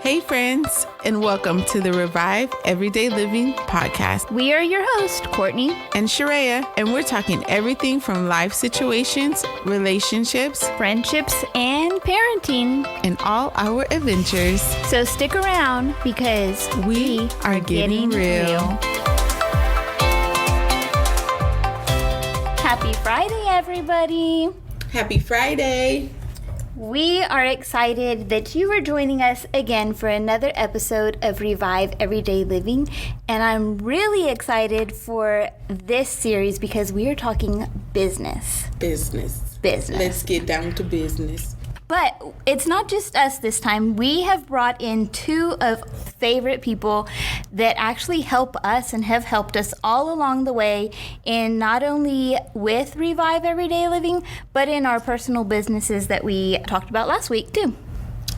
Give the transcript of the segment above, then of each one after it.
Hey friends, and welcome to the Revive Everyday Living podcast. We are your hosts, Courtney and Sharaya, and we're talking everything from life situations, relationships, friendships, and parenting, and all our adventures. So stick around because we are getting real. Happy Friday, everybody. Happy Friday. We are excited that you are joining us again for another episode of Revive Everyday Living. And I'm really excited for this series because we are talking business. Business. Let's get down to business. But it's not just us this time. We have brought in two of favorite people that actually help us and have helped us all along the way in not only with Revive Everyday Living, but in our personal businesses that we talked about last week too.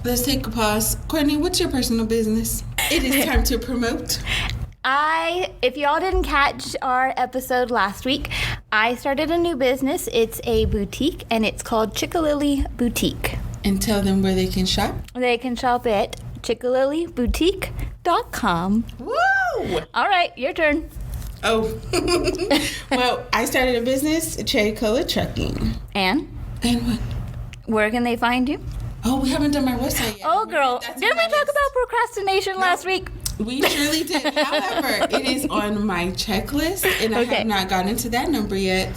Let's take a pause. Courtney, what's your personal business? It is time to promote. If y'all didn't catch our episode last week, I started a new business. It's a boutique, and it's called Chickalilly Boutique. And tell them where they can shop. They can shop at chickalillyboutique.com. Woo! All right, your turn. Oh. Well, I started a business, Cherry Color Trucking. And what? Where can they find you? Oh, we haven't done my website yet. Oh, girl. Didn't we talk about procrastination last week? We surely did. However, it is on my checklist, and I have not gotten to that number yet.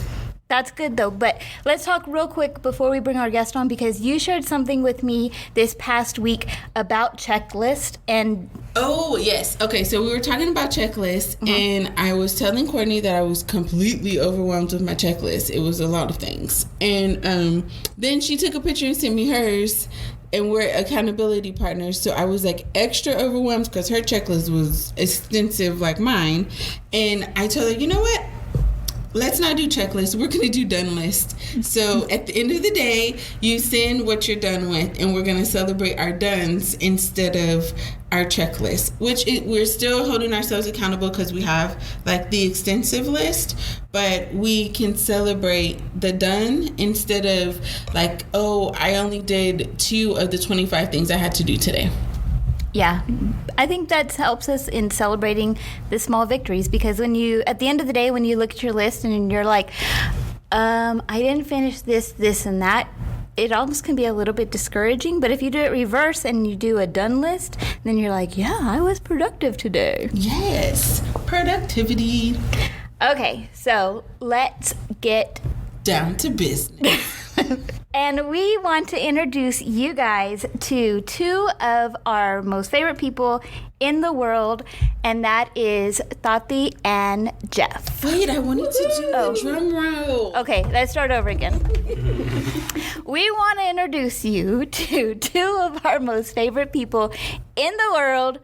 That's good, though. But let's talk real quick before we bring our guest on, because you shared something with me this past week about checklist. And oh, yes. Okay, so we were talking about checklists, and I was telling Courtney that I was completely overwhelmed with my checklist. It was a lot of things. And then she took a picture and sent me hers. And we're accountability partners, so I was like extra overwhelmed because her checklist was extensive like mine. And I told her, you know what? Let's not do checklists. We're going to do done list. So at the end of the day, you send what you're done with, and we're going to celebrate our dones instead of our checklist, which we're still holding ourselves accountable because we have like the extensive list, but we can celebrate the done instead of like, oh, I only did 2 of the 25 things I had to do today. yeah, I think that helps us in celebrating the small victories, because when you, at the end of the day, when you look at your list and you're like, I didn't finish this, and that, it almost can be a little bit discouraging. But if you do it reverse and you do a done list, then you're like, yeah, I was productive today. Yes, productivity. Okay, so let's get down to business. And we want to introduce you guys to two of our most favorite people in the world, and that is Taty and Jeff. Wait, I wanted to do the drum roll. Okay, let's start over again. We want to introduce you to two of our most favorite people in the world,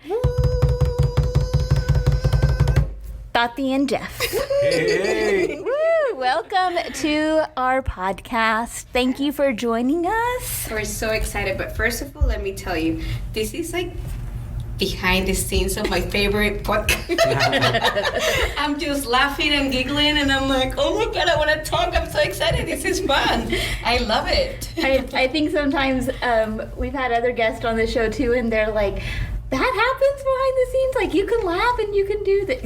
Taty and Jeff. Hey. Woo! Welcome to our podcast. Thank you for joining us. We're so excited, but first of all, let me tell you, this is like behind the scenes of my favorite podcast. I'm just laughing and giggling, and I'm like, oh my God, I want to talk. I'm so excited. This is fun. I love it. I think sometimes we've had other guests on the show too, and they're like, that happens behind the scenes? Like, you can laugh and you can do that.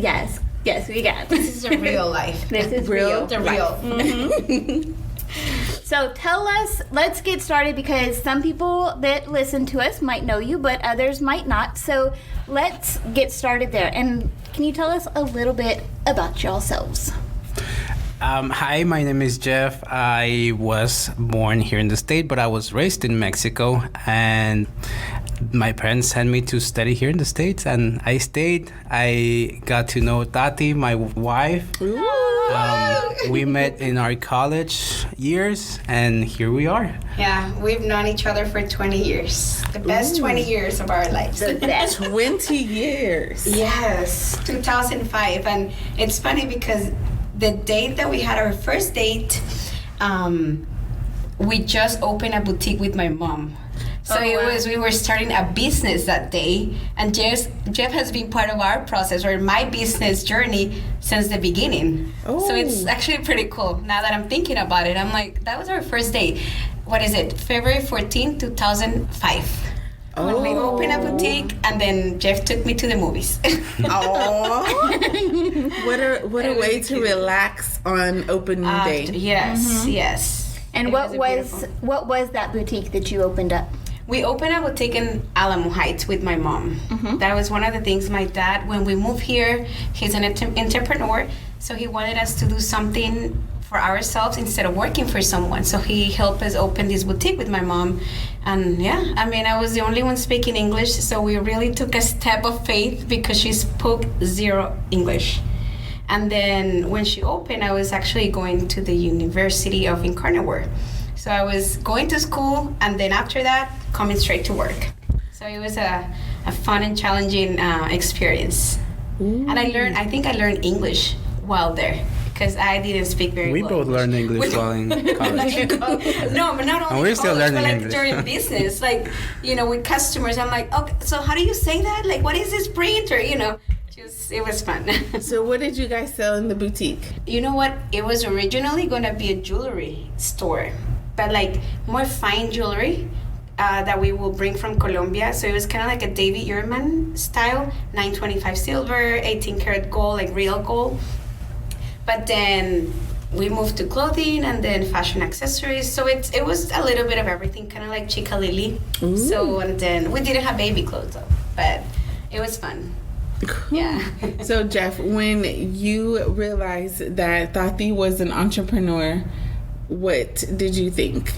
Yes, we got. This is a real life. This is real. The real. Mm-hmm. So tell us, let's get started, because some people that listen to us might know you, but others might not. So let's get started there. And can you tell us a little bit about yourselves? Hi, my name is Jeff. I was born here in the States, but I was raised in Mexico, and my parents sent me to study here in the States, and I stayed. I got to know Taty, my wife. We met in our college years, and here we are. Yeah, we've known each other for 20 years. The best 20 years of our lives. The best 20 years. Yes, 2005. And it's funny because the date that we had our first date, we just opened a boutique with my mom. So we were starting a business that day, and Jeff has been part of our process or my business journey since the beginning. Oh. So it's actually pretty cool. Now that I'm thinking about it, I'm like, that was our first day. What is it? February 14, 2005. when we opened a boutique, and then Jeff took me to the movies. Oh, what a way to relax on opening day. Yes, yes. And what was that boutique that you opened up? We opened a boutique in Alamo Heights with my mom. That was one of the things. My dad, when we moved here, he's an entrepreneur, so he wanted us to do something for ourselves instead of working for someone. So he helped us open this boutique with my mom. And yeah, I mean, I was the only one speaking English, so we really took a step of faith because she spoke zero English. And then when she opened, I was actually going to the University of Incarnate. So I was going to school, and then after that, coming straight to work. So it was a fun and challenging experience. Ooh. And I think I learned English while there, because I didn't speak very well. We both learned English while in college. No, but not only and we're still college, learning but English. during business, with customers. I'm like, okay, so how do you say that? Like, what is this print? Or, it was fun. So what did you guys sell in the boutique? You know what? It was originally going to be a jewelry store, but like more fine jewelry that we will bring from Colombia. So it was kind of like a David Ehrman style, 925 silver, 18 karat gold, like real gold. But then we moved to clothing and then fashion accessories. So it was a little bit of everything, kind of like Chica Lily. So, and then we didn't have baby clothes though, but it was fun. Yeah. So Jeff, when you realized that Taty was an entrepreneur, what did you think?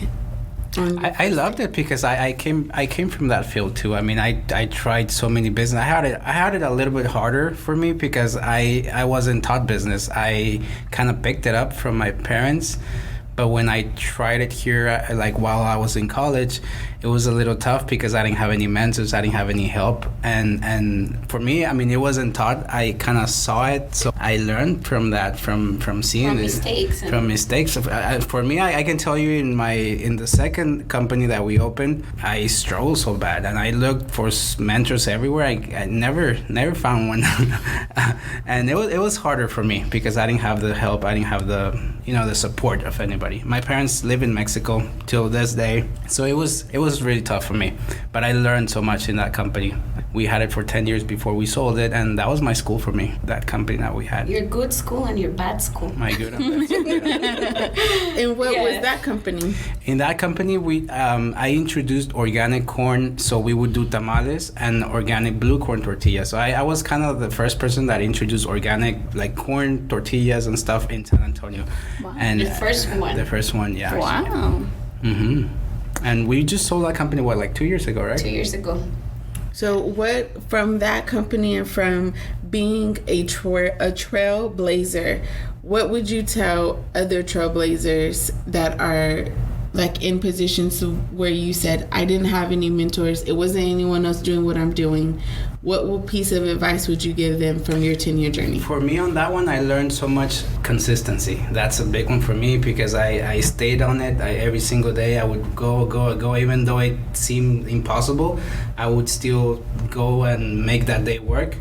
I loved it because I came from that field too. I mean, I tried so many business. I had it a little bit harder for me because I wasn't taught business. I kind of picked it up from my parents, but when I tried it here, like while I was in college, it was a little tough because I didn't have any mentors, I didn't have any help, and for me, I mean, it wasn't taught. I kind of saw it, so I learned from that, from seeing from it, mistakes. from mistakes. For me, I can tell you in the second company that we opened, I struggled so bad, and I looked for mentors everywhere. I never found one, and it was harder for me because I didn't have the help. I didn't have the support of anybody. My parents live in Mexico till this day, so it was really tough for me. But I learned so much in that company. We had it for 10 years before we sold it, and that was my school for me, that company that we had. Your good school and your bad school. My good and bad school, yeah. And what was that company? In that company, I introduced organic corn, so we would do tamales and organic blue corn tortillas. So I was kind of the first person that introduced organic, like corn tortillas and stuff in San Antonio. Wow. And The first one. The first one, yeah. Wow. Mm-hmm. And we just sold that company, like 2 years ago, right? 2 years ago. So what, from that company and from being a trailblazer, what would you tell other trailblazers that are like in positions where you said, I didn't have any mentors, it wasn't anyone else doing what I'm doing? What piece of advice would you give them from your 10-year journey? For me on that one, I learned so much consistency. That's a big one for me because I stayed on it. Every single day I would go, even though it seemed impossible, I would still go and make that day work.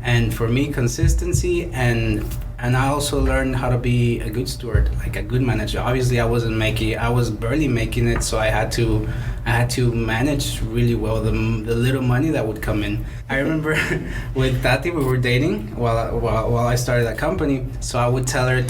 And for me, consistency and I also learned how to be a good steward, like a good manager. Obviously, I was barely making it, so I had to manage really well the little money that would come in. I remember with Taty, we were dating while I started that company. So I would tell her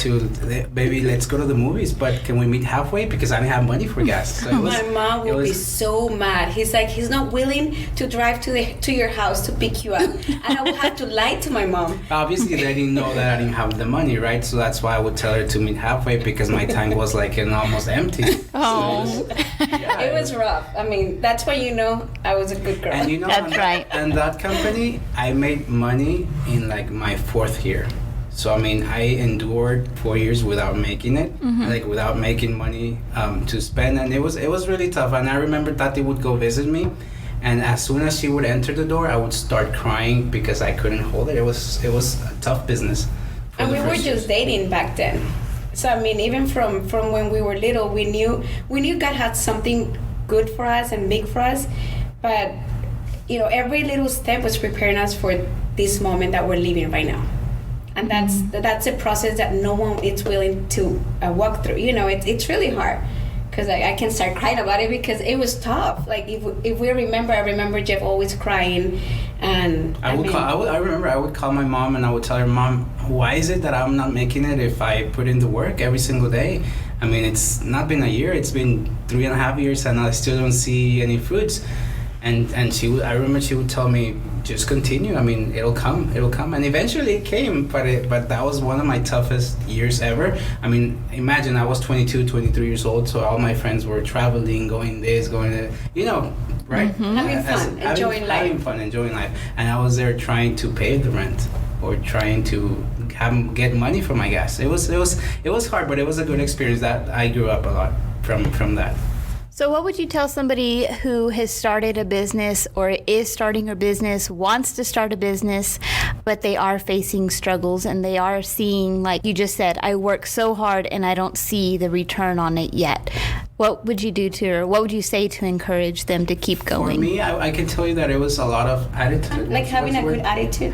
baby, let's go to the movies, but can we meet halfway because I didn't have money for gas. So my mom would be so mad. He's not willing to drive to your house to pick you up, and I would have to lie to my mom. Obviously, they didn't know that I didn't have the money, right? So that's why I would tell her to meet halfway because my tank was like almost empty. Oh. So It was rough. I mean, that's why I was a good girl. And That's right. And that company, I made money in like my 4th year. So I mean, I endured 4 years without making it, like without making money to spend, and it was really tough. And I remember Taty would go visit me, and as soon as she would enter the door, I would start crying because I couldn't hold it. It was a tough business. And we were just dating back then. So I mean, even from when we were little, we knew God had something good for us and big for us, but every little step was preparing us for this moment that we're living right now. And that's a process that no one is willing to walk through. It's really hard because I can start crying about it because it was tough. Like if we remember, I remember Jeff always crying, and I remember I would call my mom and I would tell her, Mom, why is it that I'm not making it if I put in the work every single day? I mean, it's not been a year; it's been 3.5 years, and I still don't see any fruits. And I remember she would tell me, just continue. I mean, it'll come, and eventually it came. But that was one of my toughest years ever. I mean, imagine I was 22, 23 years old, so all my friends were traveling, going this, going that, right? Mm-hmm. Having fun, enjoying life, and I was there trying to pay the rent or trying to get money for my gas. It was hard, but it was a good experience. That I grew up a lot from that. So what would you tell somebody who has started a business or is starting a business, wants to start a business, but they are facing struggles and they are seeing, like you just said, I work so hard and I don't see the return on it yet? What would you do or what would you say to encourage them to keep going? For me, I can tell you that it was a lot of attitude. Like having a good attitude.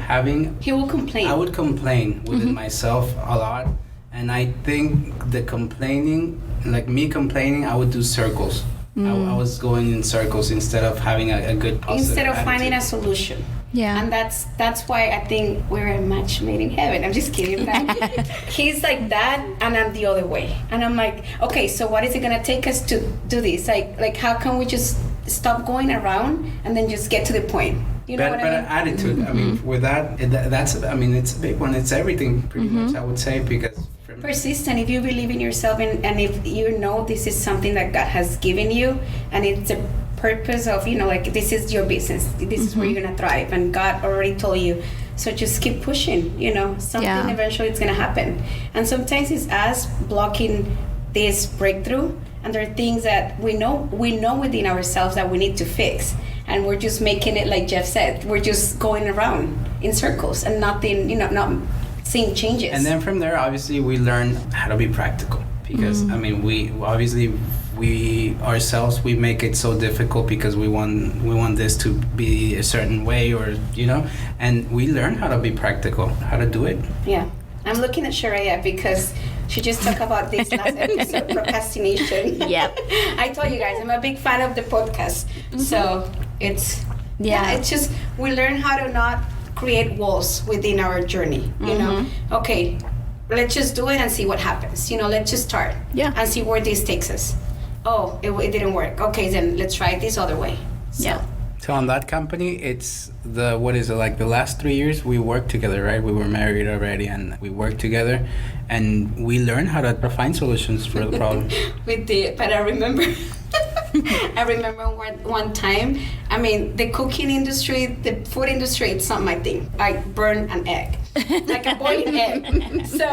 He will complain. I would complain within myself a lot. And I think the complaining, like me complaining, I would do circles. I was going in circles instead of having a good positive instead of attitude. finding a solution. Yeah. And that's why I think we're a match made in heaven. I'm just kidding. He's like that, and I'm the other way. And I'm like, okay, so what is it gonna take us to do this? Like how can we just stop going around and then just get to the point? You know what I mean? Attitude. I mean, with that's it's a big one. It's everything, pretty much. I would say because. Persistent. If you believe in yourself and if you know this is something that God has given you, and it's a purpose of like this is your business. This is where you're gonna thrive, and God already told you. So just keep pushing. Something eventually it's gonna happen. And sometimes it's us blocking this breakthrough, and there are things that we know within ourselves that we need to fix, and we're just making it like Jeff said. We're just going around in circles and nothing. Not seeing changes. And then from there, obviously, we learn how to be practical because I mean, we ourselves we make it so difficult because we want this to be a certain way or and we learn how to be practical, how to do it. Yeah, I'm looking at Sharia because she just talked about this last episode, procrastination. Yep. I told you guys I'm a big fan of the podcast, so it's it's just we learn how to not create walls within our journey. Okay, let's just do it and see what happens. Let's just start and see where this takes us. Oh, it didn't work. Okay, then let's try it this other way. So on that company, it's the last 3 years we worked together, right? We were married already and we worked together and we learned how to find solutions for the problem. We did, but I remember one time, I mean, the cooking industry, the food industry, it's not my thing. I burn an egg, like a boiling egg. So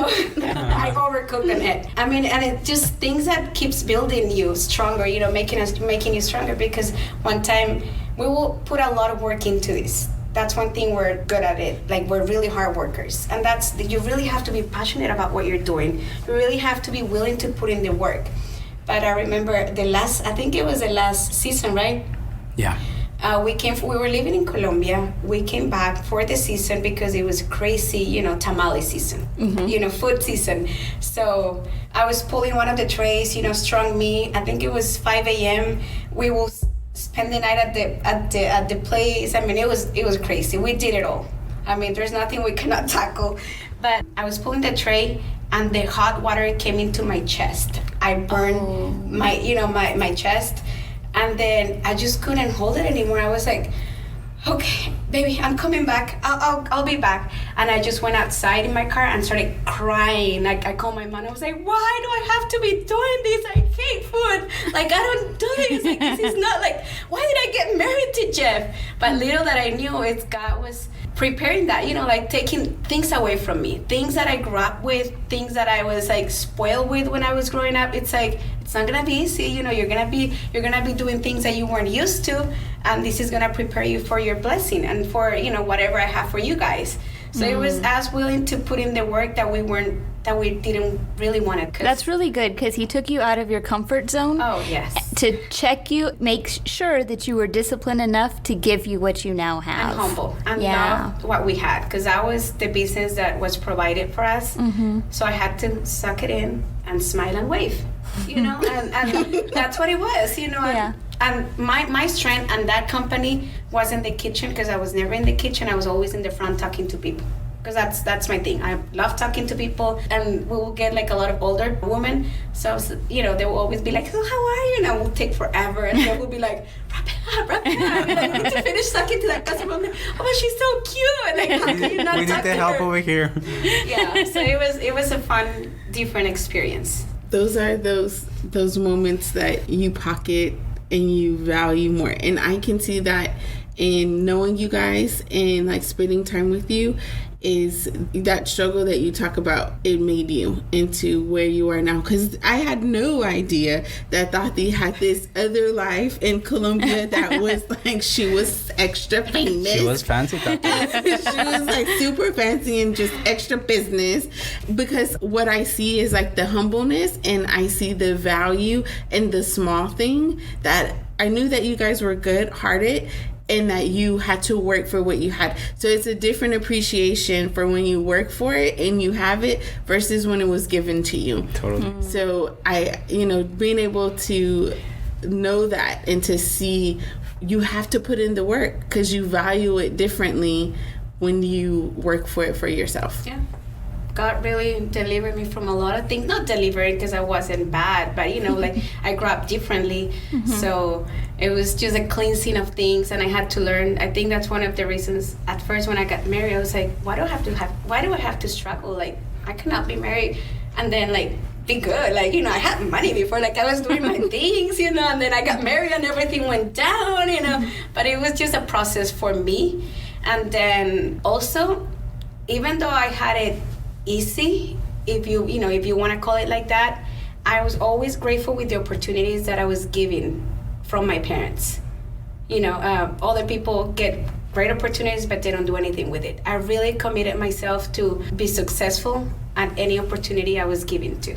I overcooked an egg. I mean, and it just things that keeps building you stronger, making you stronger because one time we will put a lot of work into this. That's one thing we're good at it. Like we're really hard workers. And you really have to be passionate about what you're doing. You really have to be willing to put in the work. But I remember I think it was the last season, right? Yeah. We were living in Colombia. We came back for the season because it was crazy, tamale season, food season. So I was pulling one of the trays, strong meat. I think it was 5 a.m. We will spend the night at the place. I mean, it was crazy. We did it all. I mean, there's nothing we cannot tackle. But I was pulling the tray, and the hot water came into my chest. I burned my chest, and then I just couldn't hold it anymore. I was like, okay, baby, I'm coming back. I'll be back. And I just went outside in my car and started crying. Like I called my mom. I was like, why do I have to be doing this? I hate food. Like I don't do this. Like this is not like. Why did I get married to Jeff? But little that I knew, it's God was preparing that, like taking things away from me, things that I grew up with, things that I was like spoiled with when I was growing up. It's like it's not gonna be easy, you're gonna be doing things that you weren't used to, and this is gonna prepare you for your blessing and for whatever I have for you guys. So it was us willing to put in the work that we didn't really want to. That's really good because he took you out of your comfort zone. Oh, yes. To check you, make sure that you were disciplined enough to give you what you now have. And humble. And love what we had because that was the business that was provided for us. Mm-hmm. So I had to suck it in and smile and wave. you know, and that's what it was, you know. Yeah. And my strength and that company was in the kitchen, because I was never in the kitchen. I was always in the front talking to people, because that's my thing. I love talking to people, and we will get like a lot of older women. So, you know, they will always be like, "So how are you?" And I will take forever, and they will be like, "Wrap it up." And we need to finish talking to that customer. I'm like, "Oh, but she's so cute." And like, how can you not We talk need the to help her? over here. Yeah. So it was a fun, different experience. Those are those moments that you pocket and you value more. And I can see that in knowing you guys and like spending time with you, is that struggle that you talk about. It made you into where you are now, because I had no idea that Taty had this other life in Colombia that was like, she was extra famous. She was fancy, Taty. She was like super fancy and just extra business, because what I see is like the humbleness, and I see the value in the small thing, that I knew that you guys were good hearted and that you had to work for what you had. So it's a different appreciation for when you work for it and you have it versus when it was given to you. Totally. So I, you know, being able to know that and to see you have to put in the work, because you value it differently when you work for it for yourself. Yeah. God really delivered me from a lot of things. Not delivered because I wasn't bad, but you know, like I grew up differently. So it was just a cleansing of things, and I had to learn. I think that's one of the reasons. At first, when I got married, I was like, why do I have to struggle? Like, I cannot be married and then like be good. Like, you know, I had money before, like I was doing my things, you know, and then I got married and everything went down, you know. But it was just a process for me. And then also, even though I had it easy, if you want to call it like that, I was always grateful with the opportunities that I was given from my parents. You know, other people get great opportunities, but they don't do anything with it. I really committed myself to be successful at any opportunity I was given to.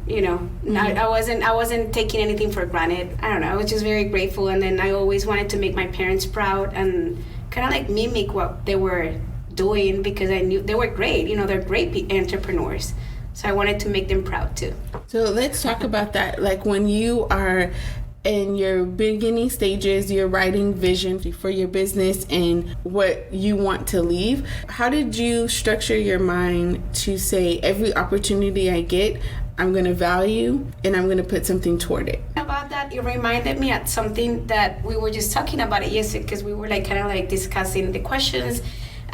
You know, I wasn't taking anything for granted. I don't know, I was just very grateful, and then I always wanted to make my parents proud and kind of like mimic what they were doing, because I knew they were great. You know, they're great entrepreneurs, so I wanted to make them proud too. So let's talk about that. Like, when you are in your beginning stages, you're writing vision for your business and what you want to leave, how did you structure your mind to say, every opportunity I get, I'm going to value and I'm going to put something toward it? About that, it reminded me of something that we were just talking about it yesterday, because we were like kind of like discussing the questions.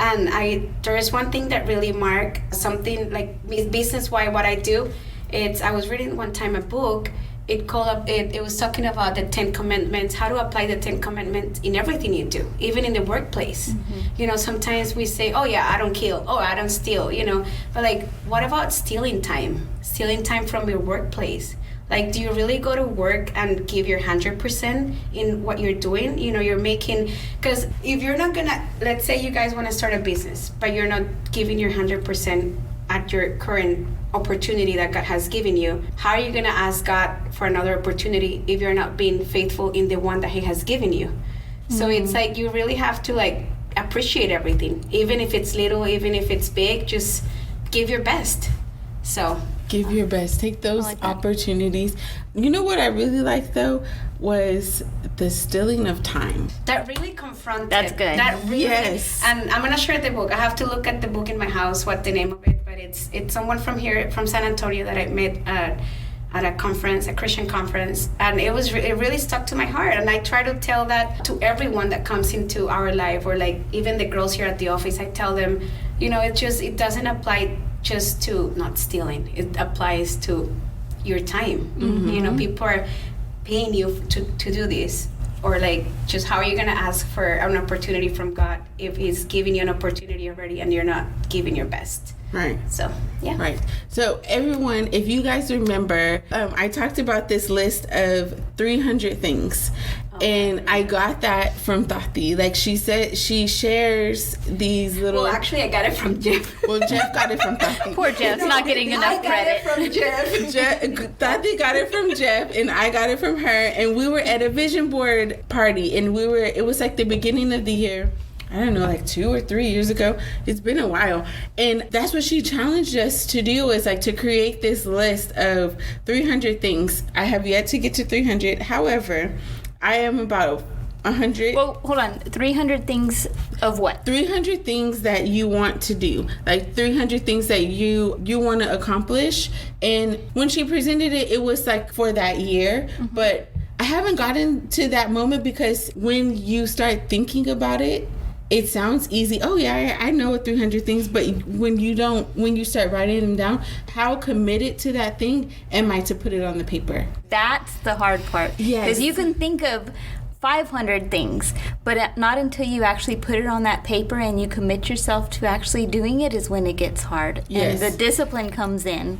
And there's one thing that really marked something like business-wise, what I do. I was reading one time a book. It was talking about the 10 commandments, how to apply the 10 commandments in everything you do, even in the workplace. You know, sometimes we say, oh yeah, I don't kill, oh, I don't steal, you know. But like, what about stealing time from your workplace? Like, do you really go to work and give your 100% in what you're doing? You know, you're making, because if you're not gonna, let's say you guys want to start a business, but you're not giving your 100% at your current opportunity that God has given you, how are you gonna ask God for another opportunity if you're not being faithful in the one that He has given you? So it's like, you really have to like appreciate everything, even if it's little, even if it's big, just give your best. So give your best. Take those opportunities. You know what I really liked though was the stealing of time. That really confronted. That's good. That really. Yes. And I'm gonna share the book. I have to look at the book in my house, what the name of it, but it's someone from here, from San Antonio, that I met at a conference, a Christian conference, and it really stuck to my heart. And I try to tell that to everyone that comes into our life, or like even the girls here at the office. I tell them, you know, it doesn't apply just to not stealing. It applies to your time. You know, people are paying you to do this, or like, just how are you gonna ask for an opportunity from God if He's giving you an opportunity already and you're not giving your best? Right. So, yeah. Right. So everyone, if you guys remember, I talked about this list of 300 things. And I got that from Taty. Like, she said, she shares these little... Well, actually, I got it from Jeff. Well, Jeff got it from Taty. Poor Jeff's not getting enough credit. I got it from Jeff. Taty got it from Jeff, and I got it from her. And we were at a vision board party, and it was like the beginning of the year. I don't know, like 2 or 3 years ago. It's been a while. And that's what she challenged us to do, is like to create this list of 300 things. I have yet to get to 300. However, I am about 100. Well, hold on. 300 things of what? 300 things that you want to do. Like 300 things that you want to accomplish. And when she presented it, it was like for that year. Mm-hmm. But I haven't gotten to that moment, because when you start thinking about it, it sounds easy. Oh yeah, I know 300 things, but when you start writing them down, how committed to that thing am I to put it on the paper? That's the hard part. Yes. Because you can think of 500 things, but not until you actually put it on that paper and you commit yourself to actually doing it is when it gets hard. Yes. And the discipline comes in.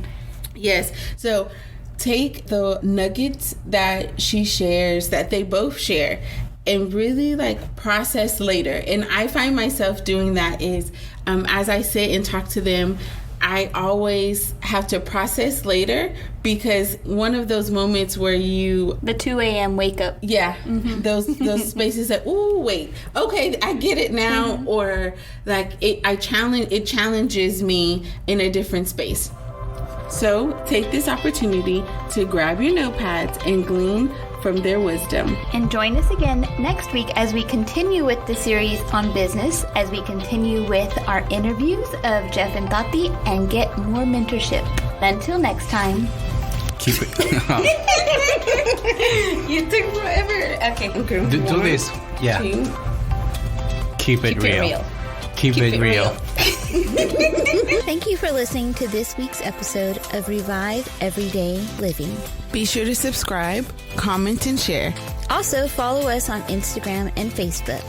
Yes. So take the nuggets that she shares, that they both share, and really like process later. And I find myself doing that is as I sit and talk to them, I always have to process later, because one of those moments where the 2 a.m. wake up. Yeah. Mm-hmm. Those spaces that, ooh, wait, okay, I get it now. Mm-hmm. Or like it challenges me in a different space. So take this opportunity to grab your notepads and glean from their wisdom. And join us again next week as we continue with the series on business, as we continue with our interviews of Jeff and Taty and get more mentorship. Until next time. Keep it. You took forever. Okay. Do this. Yeah. Keep it real. Keep it real. Thank you for listening to this week's episode of Revive Everyday Living. Be sure to subscribe, comment, and share. Also, follow us on Instagram and Facebook.